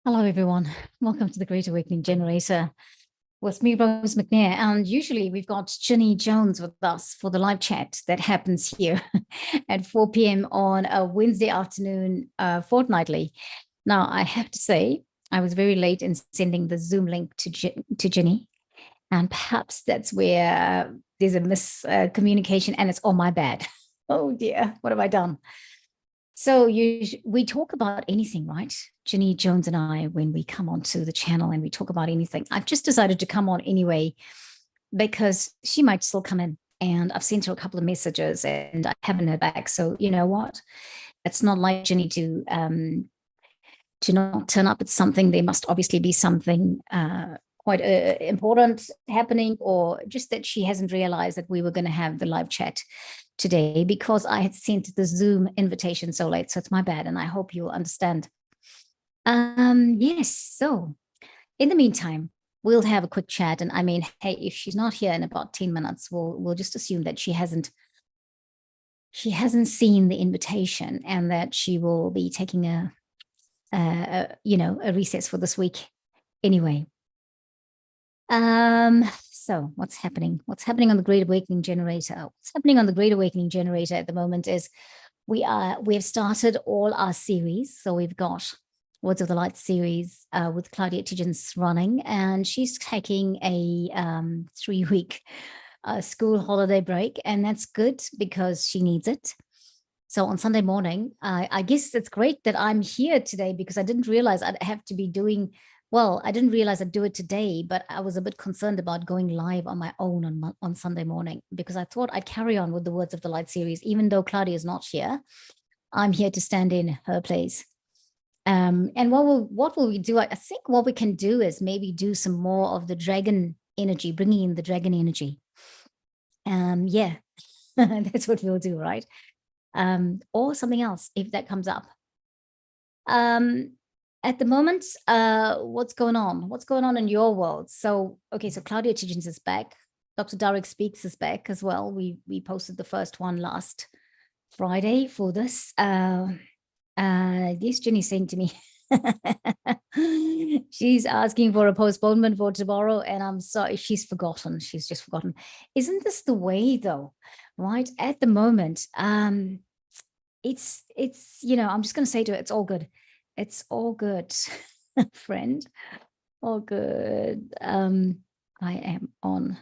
Hello, everyone. Welcome to the Great Awakening Generator with me, Rose McNair. And usually we've got Ginny Jones with us for the live chat that happens here at 4 p.m. on a Wednesday afternoon fortnightly. Now, I have to say, I was very late in sending the Zoom link to Ginny. And perhaps that's where there's a miscommunication and it's all my bad. Oh, dear. What have I done? So we talk about anything, right? Ginny Jones and I, when we come onto the channel and we talk about anything, I've just decided to come on anyway, because she might still come in, and I've sent her a couple of messages and I haven't heard back. So you know what? It's not like Ginny to not turn up. It's something, there must obviously be something quite important happening, or just that she hasn't realized that we were going to have the live chat today, because I had sent the Zoom invitation so late. So it's my bad, and I hope you'll understand. Yes, so in the meantime, we'll have a quick chat. And I mean, hey, if she's not here in about 10 minutes, we'll just assume that she hasn't seen the invitation, and that she will be taking a recess for this week anyway. So what's happening? What's happening on the Great Awakening Generator? What's happening on the Great Awakening Generator at the moment is we have started all our series. So we've got Words of the Light series with Claudia Tiggins running, and she's taking a 3-week school holiday break, and that's good because she needs it. So on Sunday morning, I guess it's great that I'm here today, because I didn't realize I'd have to be doing, well, I didn't realize I'd do it today, but I was a bit concerned about going live on my own on Sunday morning, because I thought I'd carry on with the Words of the Light series, even though Claudia is not here. I'm here to stand in her place. And what will we do? I think what we can do is maybe do some more of the dragon energy, bringing in the dragon energy. Yeah, that's what we'll do, right? Or something else if that comes up. At the moment, what's going on? What's going on in your world? So, okay, so Claudia Tiggins is back. Dr. Derek Speaks is back as well. We posted the first one last Friday for this. Yes, Ginny saying to me, she's asking for a postponement for tomorrow, and I'm sorry, she's forgotten. She's just forgotten. Isn't this the way though, right? At the moment, it's I'm just going to say to her, it's all good. It's all good, friend. All good. I am on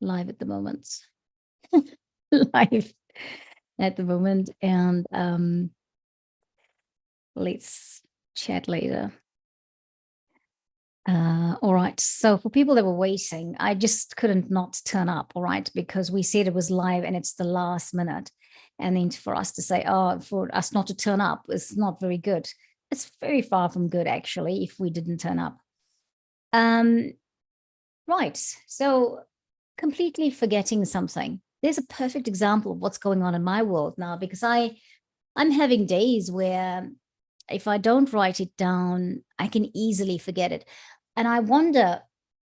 live at the moment. Live at the moment, and let's chat later. All right. So for people that were waiting, I just couldn't not turn up, all right, because we said it was live and it's the last minute. And then for us to say, oh, for us not to turn up is not very good. It's very far from good, actually, if we didn't turn up. Right. So completely forgetting something. There's a perfect example of what's going on in my world now, because I'm having days where if I don't write it down, I can easily forget it. And I wonder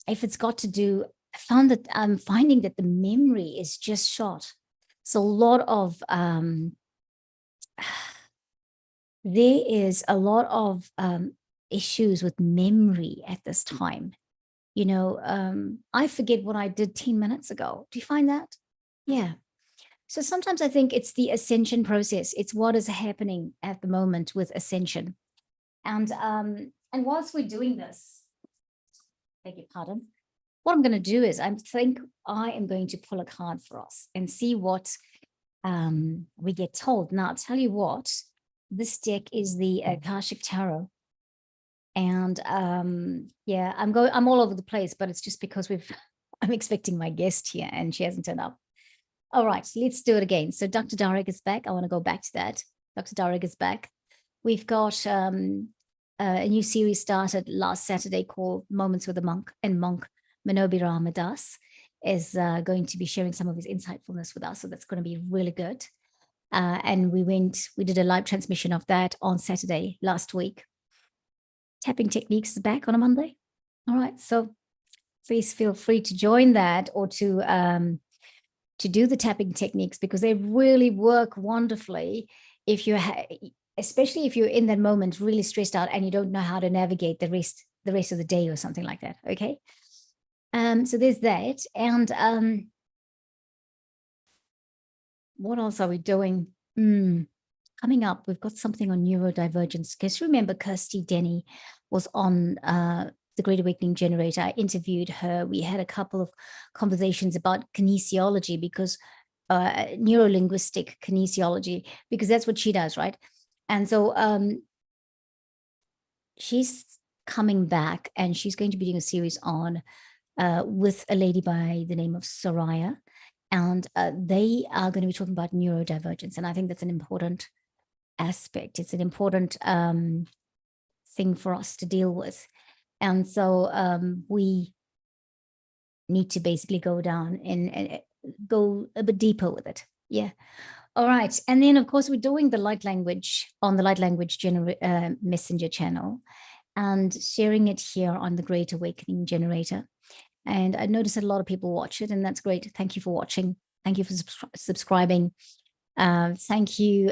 if it's got to do, I'm finding that the memory is just shot. So a lot of, there is a lot of issues with memory at this time. I forget what I did 10 minutes ago. Do you find that? Yeah. So sometimes I think it's the ascension process. It's what is happening at the moment with ascension. And whilst we're doing this, beg your pardon, what I'm going to do is I think I am going to pull a card for us and see what we get told. Now, I'll tell you what, this deck is the Akashic Tarot. And yeah, I'm all over the place, but it's just because I'm expecting my guest here and she hasn't turned up. All right, let's do it again. So Dr. Derek is back. I want to go back to that. Dr. Derek is back. We've got a new series started last Saturday called Moments with a Monk, and Monk Manobira Madas is going to be sharing some of his insightfulness with us. So that's going to be really good. And we did a live transmission of that on Saturday last week. Tapping Techniques is back on a Monday. All right, so please feel free to join that, or to do the tapping techniques, because they really work wonderfully if you especially if you're in that moment really stressed out and you don't know how to navigate the rest of the day or something like that. Okay. So there's that. And what else are we doing? Coming up, we've got something on neurodivergence. Because remember, Kirsty Denny was on the Great Awakening Generator. I interviewed her. We had a couple of conversations about kinesiology, because neuro-linguistic kinesiology, because that's what she does, right? And so she's coming back, and she's going to be doing a series on with a lady by the name of Soraya. And they are going to be talking about neurodivergence. And I think that's an important aspect. It's an important thing for us to deal with. And so we need to basically go down and go a bit deeper with it. Yeah. All right. And then, of course, we're doing the light language on the light language messenger channel and sharing it here on the Great Awakening Generator. And I noticed that a lot of people watch it, and that's great. Thank you for watching. Thank you for subscribing. Thank you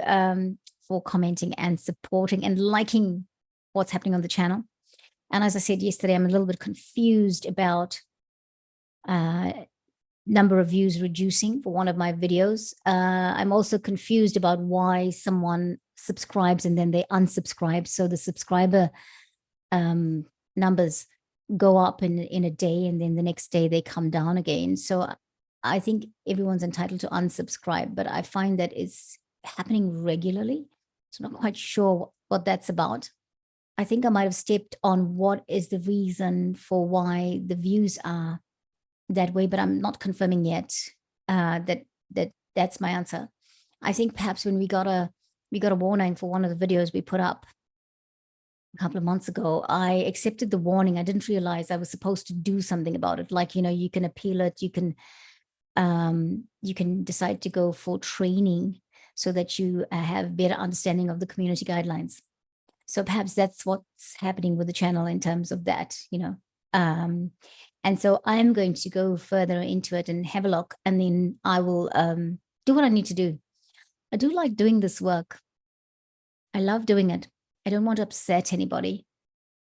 for commenting and supporting and liking what's happening on the channel. And as I said yesterday, I'm a little bit confused about number of views reducing for one of my videos. I'm also confused about why someone subscribes and then they unsubscribe. So the subscriber numbers go up in a day, and then the next day they come down again. So I think everyone's entitled to unsubscribe, but I find that it's happening regularly. So I'm not quite sure what that's about. I think I might have stepped on what is the reason for why the views are that way, but I'm not confirming yet that's my answer. I think perhaps when we got a warning for one of the videos we put up a couple of months ago, I accepted the warning. I didn't realize I was supposed to do something about it. Like, you can appeal it, you can decide to go for training so that you have better understanding of the community guidelines. So perhaps that's what's happening with the channel in terms of that, and so I'm going to go further into it and have a look, and then I will do what I need to do. I do like doing this work. I love doing it. I don't want to upset anybody.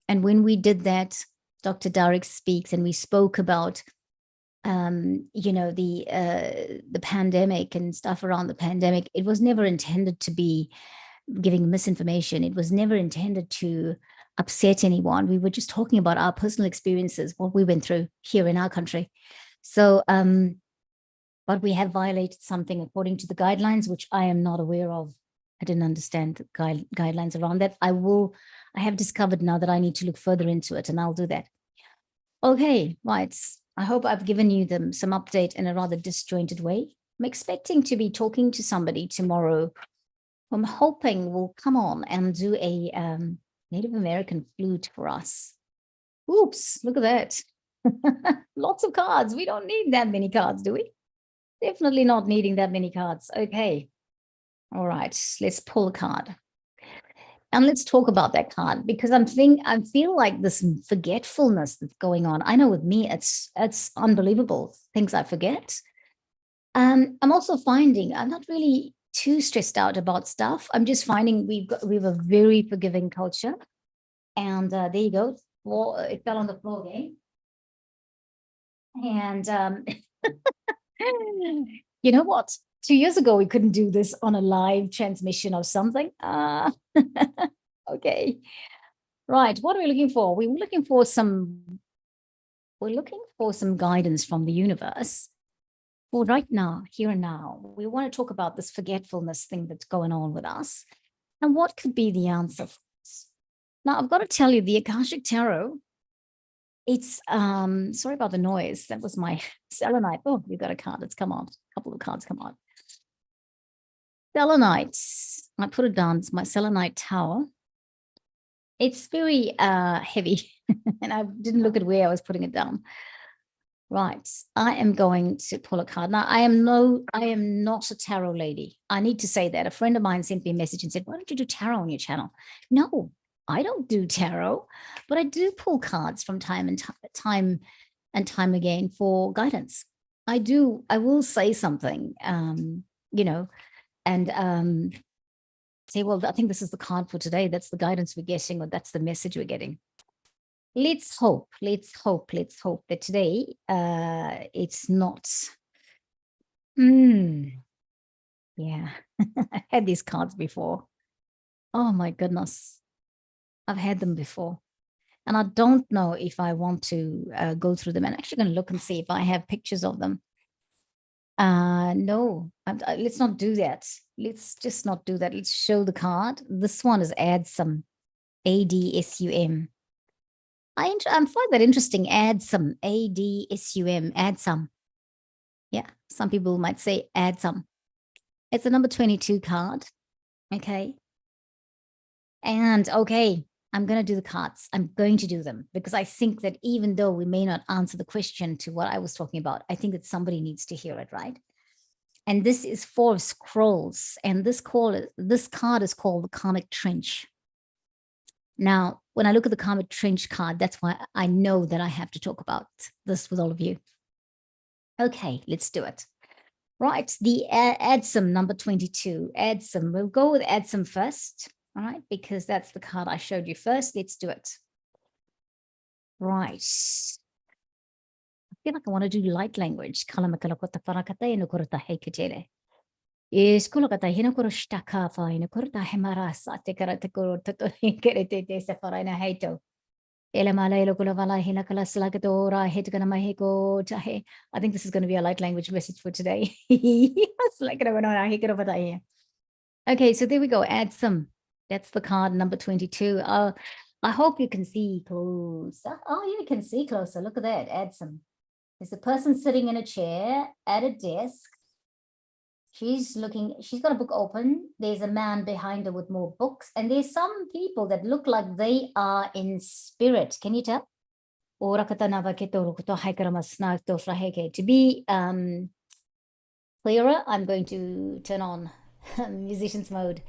And when we did that, Dr. Darek Speaks, and we spoke about, the pandemic and stuff around the pandemic, it was never intended to be giving misinformation. It was never intended to upset anyone. We were just talking about our personal experiences, what we went through here in our country. So, but we have violated something according to the guidelines, which I am not aware of. I didn't understand the guidelines around that. I have discovered now that I need to look further into it, and I'll do that. Okay, right. I hope I've given you some update in a rather disjointed way. I'm expecting to be talking to somebody tomorrow. I'm hoping will come on and do a Native American flute for us. Oops, look at that. Lots of cards. We don't need that many cards, do we? Definitely not needing that many cards. Okay. All right, let's pull a card. And let's talk about that card, because I feel like this forgetfulness that's going on. I know with me, it's unbelievable things I forget. I'm also finding I'm not really too stressed out about stuff. I'm just finding we have a very forgiving culture. And there you go. Well, it fell on the floor again. And you know what? 2 years ago, we couldn't do this on a live transmission or something. Okay. Right. What are we looking for? We're looking for some guidance from the universe. For right now, here and now, we want to talk about this forgetfulness thing that's going on with us. And what could be the answer for this? Now, I've got to tell you, the Akashic Tarot, it's, sorry about the noise. That was my selenite. Oh, we've got a card. It's come on. A couple of cards come on. Selenite. I put it down. It's my selenite tower. It's very heavy, and I didn't look at where I was putting it down. Right. I am going to pull a card. Now, I am not a tarot lady. I need to say that. A friend of mine sent me a message and said, why don't you do tarot on your channel? No, I don't do tarot, but I do pull cards from time and time again for guidance. I will say something, and say, well, I think this is the card for today. That's the guidance we're getting, or that's the message we're getting. Let's hope that today it's not. Yeah, I had these cards before. Oh my goodness. I've had them before. And I don't know if I want to go through them. I'm actually going to look and see if I have pictures of them. No, let's not do that. Let's just not do that. Let's show the card. This one is ADSUM, ADSUM. I find that interesting. ADSUM, ADSUM, ADSUM. Yeah, some people might say ADSUM. It's a number 22 card. Okay. And okay, I'm going to do the cards. I'm going to do them because I think that even though we may not answer the question to what I was talking about, I think that somebody needs to hear it, right? And this is 4 scrolls. And this card is called the Karmic Trench. Now, when I look at the Karmic Trench card, that's why I know that I have to talk about this with all of you. Okay, let's do it. Right, the ADSUM number 22, ADSUM. We'll go with ADSUM first, all right, because that's the card I showed you first. Let's do it. Right. I feel like I want to do light language. I think this is going to be a light language message for today. Okay, so there we go. ADSUM. That's the card number 22. I hope you can see closer. Oh, you can see closer. Look at that. ADSUM. There's a person sitting in a chair at a desk. She's got a book open. There's a man behind her with more books. And there's some people that look like they are in spirit. Can you tell? To be clearer, I'm going to turn on musician's mode.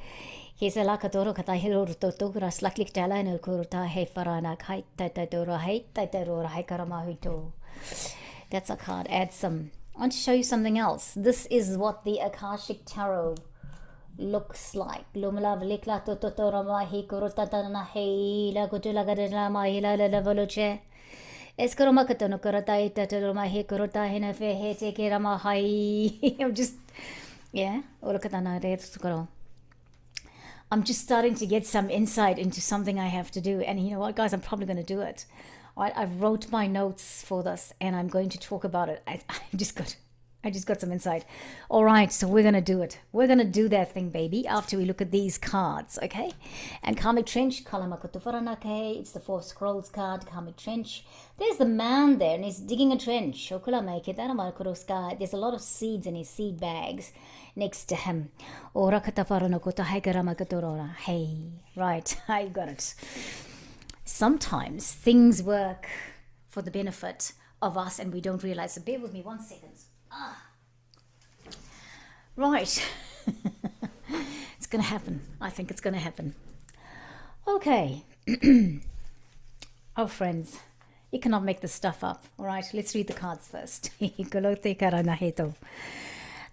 That's a card. ADSUM. I want to show you something else. This is what the Akashic Tarot looks like. I'm just starting to get some insight into something I have to do. And you know what, guys, I'm probably going to do it. Right, I wrote my notes for this and I'm going to talk about it. I just got some insight. All right, so we're going to do it. We're going to do that thing, baby, after we look at these cards, okay? And Karmic Trench, it's the 4 scrolls card, Karmic Trench. There's the man there and he's digging a trench. There's a lot of seeds in his seed bags next to him. Hey, right, I got it. Sometimes things work for the benefit of us and we don't realize. So bear with me 1 second. Right. It's going to happen. I think it's going to happen. Okay. Oh, friends, you cannot make this stuff up. All right, let's read the cards first. The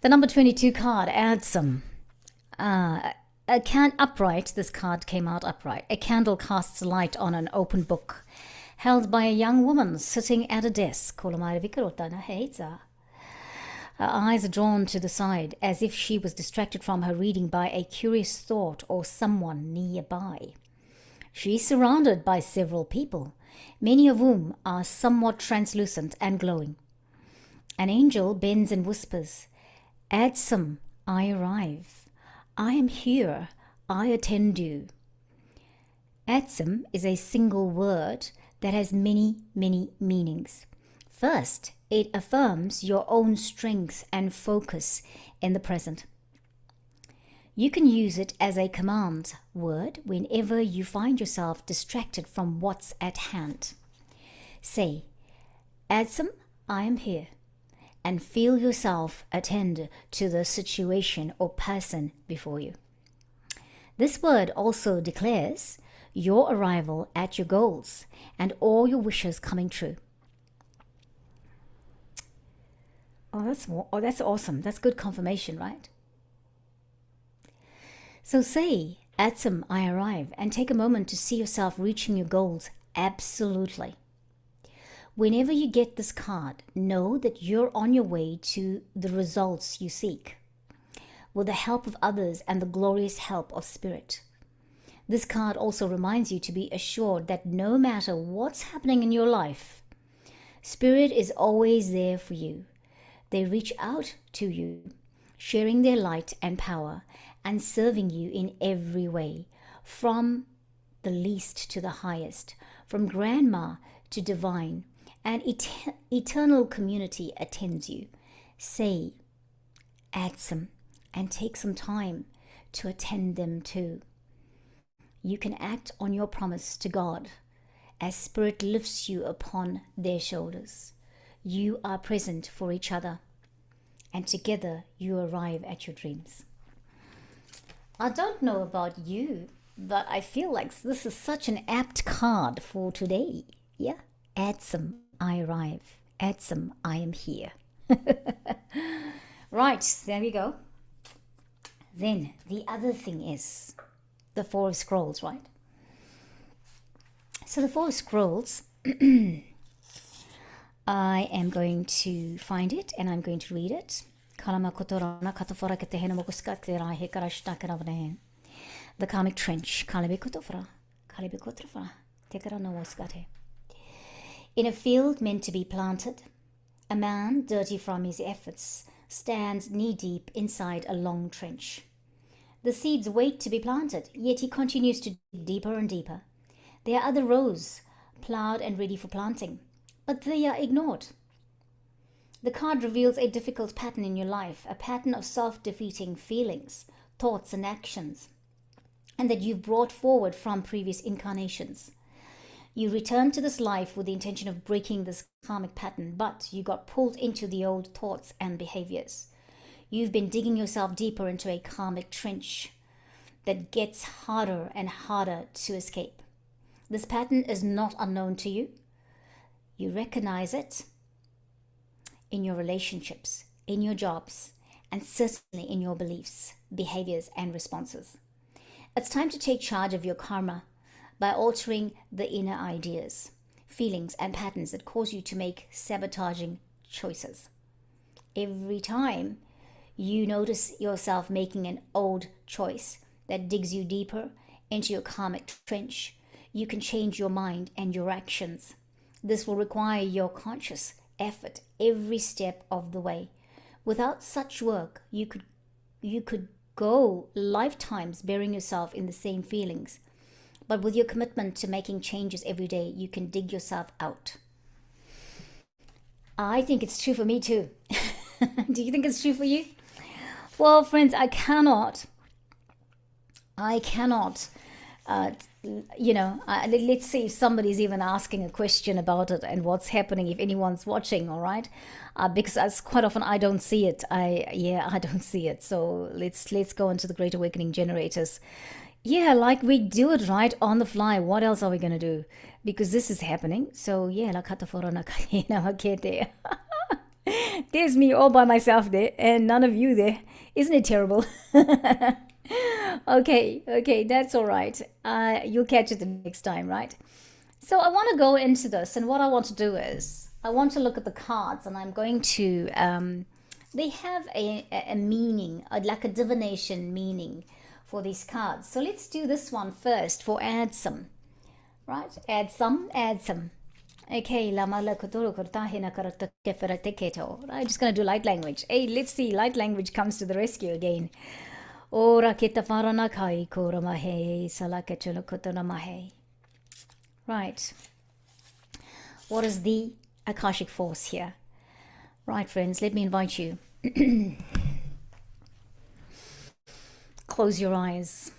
number 22 card, ADSUM. Upright, this card came out upright. A candle casts light on an open book held by a young woman sitting at a desk. Her eyes are drawn to the side as if she was distracted from her reading by a curious thought or someone nearby. She's surrounded by several people, many of whom are somewhat translucent and glowing. An angel bends and whispers, "ADSUM, I arrive. I am here. I attend you." ADSUM is a single word that has many, many meanings. First, it affirms your own strength and focus in the present. You can use it as a command word whenever you find yourself distracted from what's at hand. Say, "ADSUM, I am here," and feel yourself attend to the situation or person before you. This word also declares your arrival at your goals and all your wishes coming true. Oh, that's awesome. That's good confirmation, right? So say, At some, I arrive, and take a moment to see yourself reaching your goals. Absolutely. Whenever you get this card, know that you're on your way to the results you seek, with the help of others and the glorious help of Spirit. This card also reminds you to be assured that no matter what's happening in your life, Spirit is always there for you. They reach out to you, sharing their light and power and serving you in every way, from the least to the highest, from grandma to divine. An eternal community attends you. Say, add some, and take some time to attend them too. You can act on your promise to God as Spirit lifts you upon their shoulders. You are present for each other, and together you arrive at your dreams. I don't know about you, but I feel like this is such an apt card for today. Yeah, add some, I arrive. Add some, I am here. Right, there we go. Then the other thing is the Four of Scrolls, right? So the Four of Scrolls, I am going to find it and I'm going to read it. The Karmic Trench. In a field meant to be planted, a man, dirty from his efforts, stands knee-deep inside a long trench. The seeds wait to be planted, yet he continues to dig deeper and deeper. There are other rows, plowed and ready for planting, but they are ignored. The card reveals a difficult pattern in your life, a pattern of self-defeating feelings, thoughts and actions, and that you've brought forward from previous incarnations. You returned to this life with the intention of breaking this karmic pattern, but you got pulled into the old thoughts and behaviors. You've been digging yourself deeper into a karmic trench that gets harder and harder to escape. This pattern is not unknown to you. You recognize it in your relationships, in your jobs, and certainly in your beliefs, behaviors, and responses. It's time to take charge of your karma by altering the inner ideas, feelings, and patterns that cause you to make sabotaging choices. Every time you notice yourself making an old choice that digs you deeper into your karmic trench, you can change your mind and your actions. This will require your conscious effort every step of the way. Without such work, you could go lifetimes burying yourself in the same feelings. But with your commitment to making changes every day, you can dig yourself out. I think it's true for me too. Do you think it's true for you? Well, friends, I cannot, let's see if somebody's even asking a question about it and what's happening, if anyone's watching, all right? Because as quite often I don't see it. I don't see it. So let's go into the Great Awakening generators. Yeah, like we do it right on the fly. What else are we going to do? Because this is happening. So yeah, there. There's me all by myself there and none of you there. Isn't it terrible? Okay, that's all right. You'll catch it the next time, right? So I want to go into this, and what I want to do is I want to look at the cards, and I'm going to they have a meaning, like a divination meaning for these cards. So let's do this one first for add some, right? Add some. Okay, I'm just gonna do light language. Hey, let's see, light language comes to the rescue again. Right. What is the Akashic force here? Right, friends, let me invite you. Close your eyes.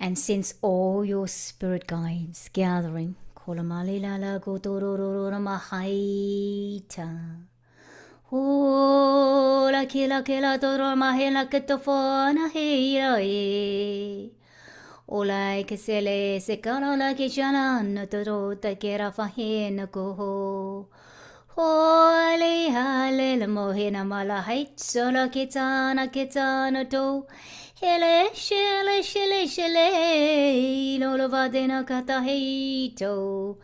And sense all your spirit guides gathering. Olai que se le se cara la que jalan no todo te quiera fajena coho. Holy halel mohina mala height sola kitana to. Hele shele shele shele lolovadena kata heito.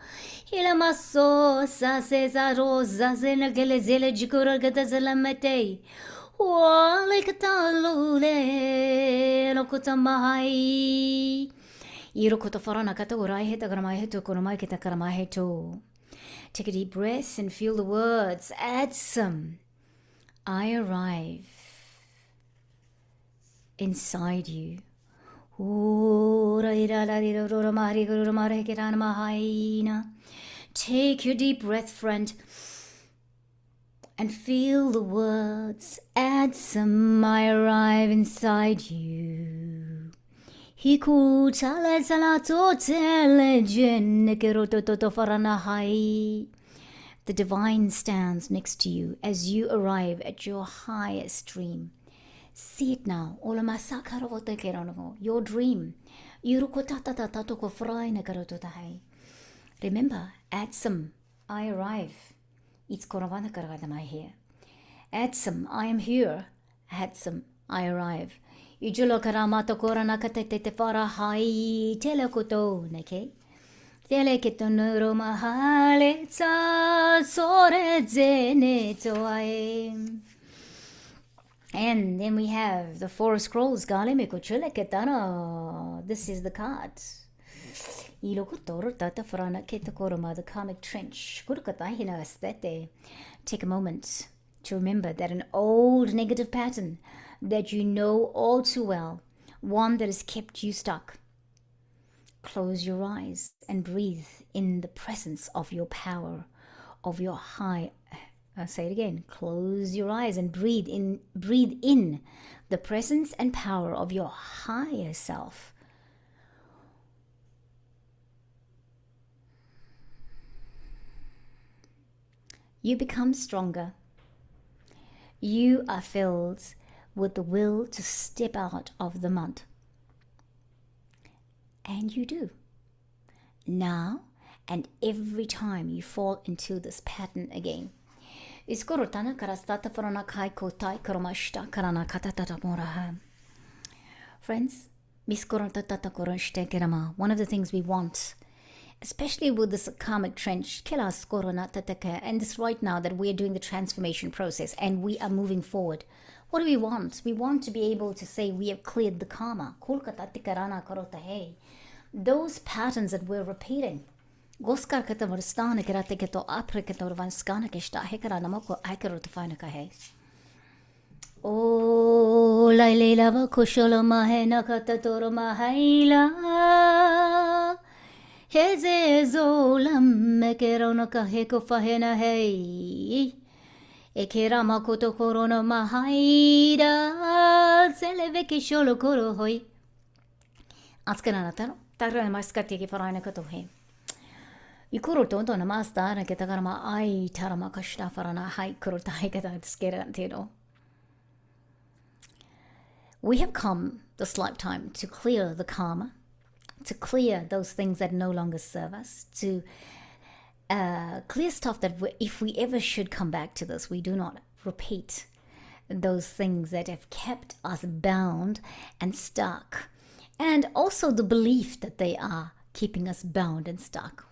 Hila maso sa se za rosa zena gele zele jikura gata zalamete. Wale kata lule lokuta mahai. Irokoto farana kata urai heta karamai heto konomai kita karamai heto. Take a deep breath and feel the words. Add some. I arrive inside you. Take your deep breath, friend, and feel the words. Add some. I arrive inside you. Hiku tale salato tele jenekerototo faranahai. The divine stands next to you as you arrive at your highest dream. See it now. Your dream. Remember, add some. I arrive. It's here. Add some. I am here. Add some. I arrive. Ijulo karamato koranakate te farahai telekoto neke. And then we have the Four Scrolls. This is the card. The karmic trench. Take a moment to remember that an old negative pattern that you know all too well, one that has kept you stuck. Close your eyes and breathe in the presence of your power, of your high. I'll say it again. Close your eyes and breathe in the presence and power of your higher self. You become stronger. You are filled with the will to step out of the mud. And you do. Now and every time you fall into this pattern again. Friends, one of the things we want, especially with this karmic trench, and this right now that we are doing the transformation process and we are moving forward. What do we want? We want to be able to say we have cleared the karma. Those patterns that we're repeating. Oh, laila va kushala mahena katatoro mahaila. Heze zolam mekerono kaheko fahena hey. Ekera makoto korona mahaida. Seleveke sholo koro hoi. Askanataro. Tarra maskati ki farana kato he. Ikuro tonto na masta na ketakarama ai tarama kashta farana hai kurota hekata skerantero. We have come this lifetime to clear the karma, to clear those things that no longer serve us, to clear stuff that if we ever should come back to this, we do not repeat those things that have kept us bound and stuck. And also the belief that they are keeping us bound and stuck.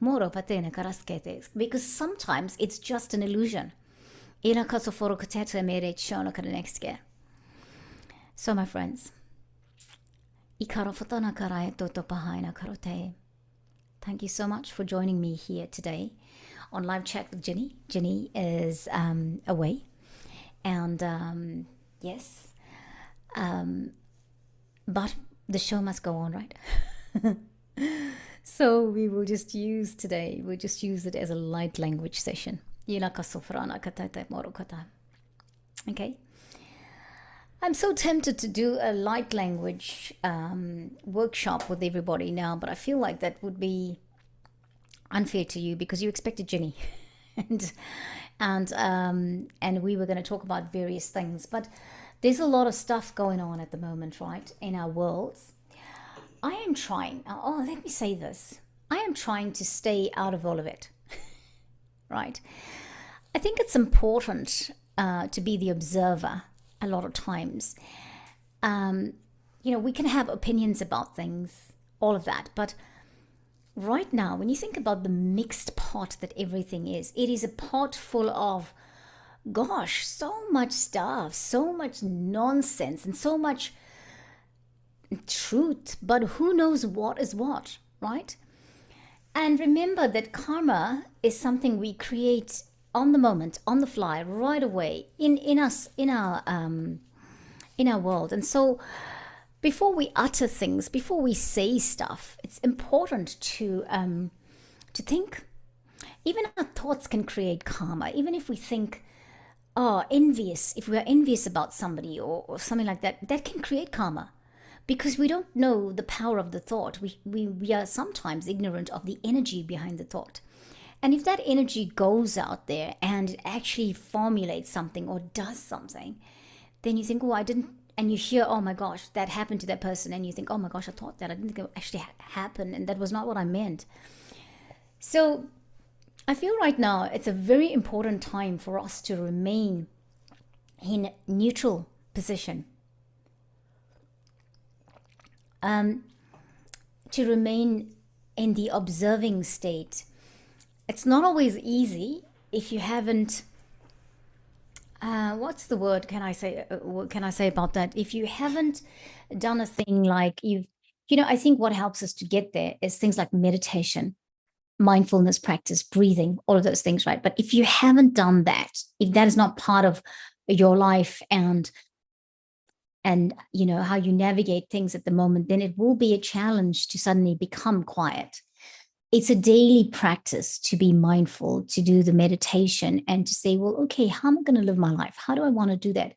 Because sometimes it's just an illusion. So my friends, thank you so much for joining me here today on Live Chat with Ginny. Ginny is away. And yes, but the show must go on, right? So we will just use today, we'll just use it as a light language session. Okay? I'm so tempted to do a light language workshop with everybody now, but I feel like that would be unfair to you because you expected Ginny. and we were going to talk about various things, but there's a lot of stuff going on at the moment, right, in our worlds. I am trying, let me say this. I am trying to stay out of all of it, right? I think it's important to be the observer a lot of times. We can have opinions about things, all of that, but right now, when you think about the mixed pot that everything is, it is a pot full of, gosh, so much stuff, so much nonsense, and so much truth, but who knows what is what, right? And remember that karma is something we create on the moment, on the fly, right away in us, in our world. And so before we utter things, before we say stuff, it's important to think. Even our thoughts can create karma. Even if we think, envious, if we are envious about somebody or something like that, that can create karma. Because we don't know the power of the thought. We are sometimes ignorant of the energy behind the thought. And if that energy goes out there and it actually formulates something or does something, then you think, oh, I didn't, and you hear, oh my gosh, that happened to that person, and you think, oh my gosh, I thought that, I didn't think it would actually happen, and that was not what I meant. So I feel right now it's a very important time for us to remain in neutral position. To remain in the observing state. It's not always easy if you haven't. What's the word? Can I say? What can I say about that? If you haven't done a thing like I think what helps us to get there is things like meditation, mindfulness practice, breathing, all of those things, right? But if you haven't done that, if that is not part of your life and how you navigate things at the moment, then it will be a challenge to suddenly become quiet. It's a daily practice to be mindful, to do the meditation and to say, well, okay, how am I going to live my life? How do I want to do that?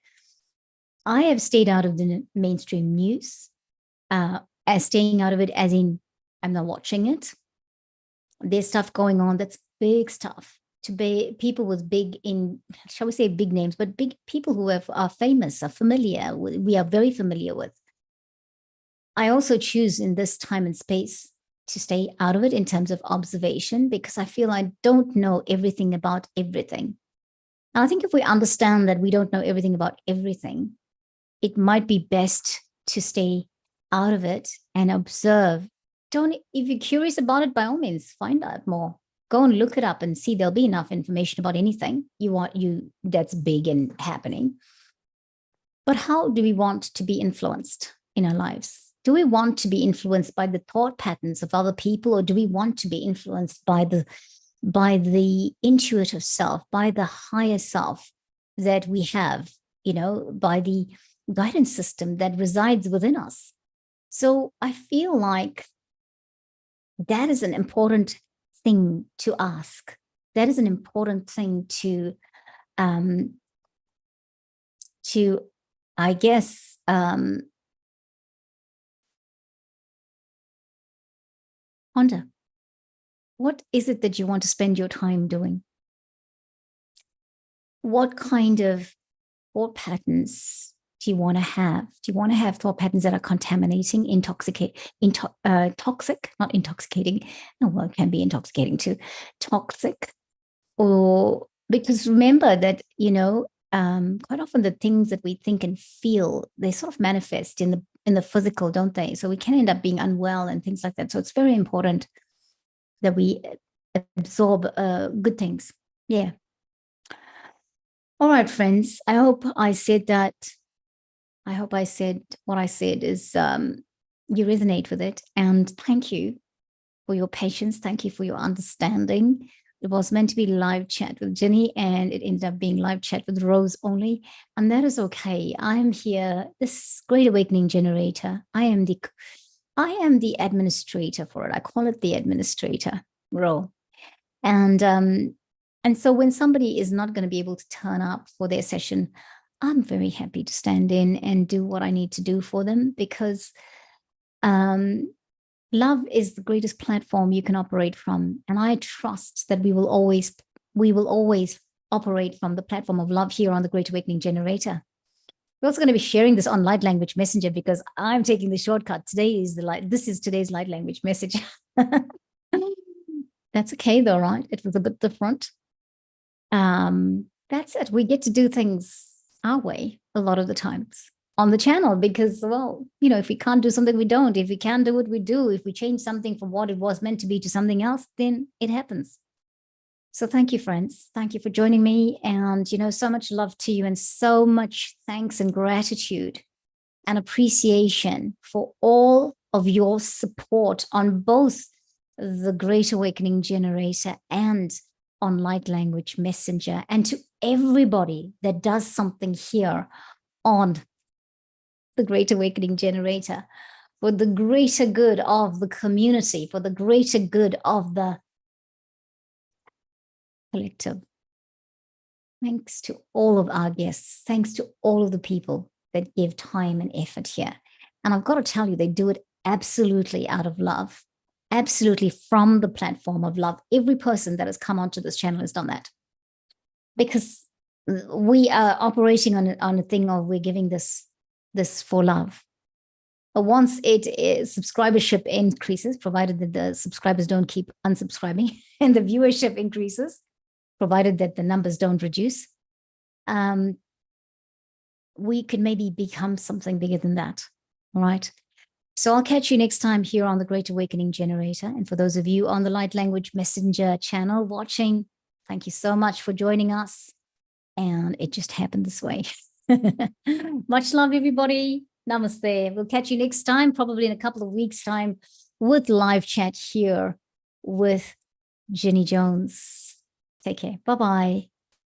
I have stayed out of the mainstream news, as staying out of it as in I'm not watching it. There's stuff going on that's big stuff. To be people with shall we say big names, but big people who are famous, are familiar, we are very familiar with. I also choose in this time and space to stay out of it in terms of observation, because I feel I don't know everything about everything. And I think if we understand that we don't know everything about everything, it might be best to stay out of it and observe. If you're curious about it, by all means, find out more. Go and look it up and see. There'll be enough information about anything that's big and happening. But how do we want to be influenced in our lives? Do we want to be influenced by the thought patterns of other people, or do we want to be influenced by the intuitive self, by the higher self that we have, by the guidance system that resides within us? So I feel like that is an important thing to ask. That is an important thing to I guess, ponder. What is it that you want to spend your time doing? What kind of thought patterns do you want to have? Do you want to have thought patterns that are contaminating, toxic, not intoxicating? No, well, it can be intoxicating too. Toxic, or because remember that quite often the things that we think and feel, they sort of manifest in the physical, don't they? So we can end up being unwell and things like that. So it's very important that we absorb good things. Yeah. All right, friends. I hope I said that. I hope I said what I said is you resonate with it. And thank you for your patience. Thank you for your understanding. It was meant to be live chat with Ginny, and it ended up being live chat with Rose only. And that is okay. I am here, this Great Awakening Generator. I am the administrator for it. I call it the administrator role. And so when somebody is not going to be able to turn up for their session, I'm very happy to stand in and do what I need to do for them, because love is the greatest platform you can operate from. And I trust that we will always operate from the platform of love here on the Great Awakening Generator. We're also going to be sharing this on Light Language Messenger, because I'm taking the shortcut. This is today's Light Language message. That's okay though, right? It was a bit different. That's it. We get to do things our way a lot of the times on the channel because, well, you know, if we can't do something, we don't. If we can do it, we do. If we change something from what it was meant to be to something else, then it happens. So thank you, friends. Thank you for joining me. And, you know, so much love to you and so much thanks and gratitude and appreciation for all of your support on both the Great Awakening Generator and on Light Language Messenger, and to everybody that does something here on the Great Awakening Generator for the greater good of the community, for the greater good of the collective. Thanks to all of our guests. Thanks to all of the people that give time and effort here. And I've got to tell you, they do it absolutely out of love, absolutely from the platform of love. Every person that has come onto this channel has done that because we are operating on a thing of we're giving this for love. Once it is subscribership increases, provided that the subscribers don't keep unsubscribing, and the viewership increases, provided that the numbers don't reduce, we could maybe become something bigger than that. All right. So I'll catch you next time here on the Great Awakening Generator. And for those of you on the Light Language Messenger channel watching, thank you so much for joining us. And it just happened this way. Much love, everybody. Namaste. We'll catch you next time, probably in a couple of weeks' time, with live chat here with Ginny Jones. Take care. Bye-bye.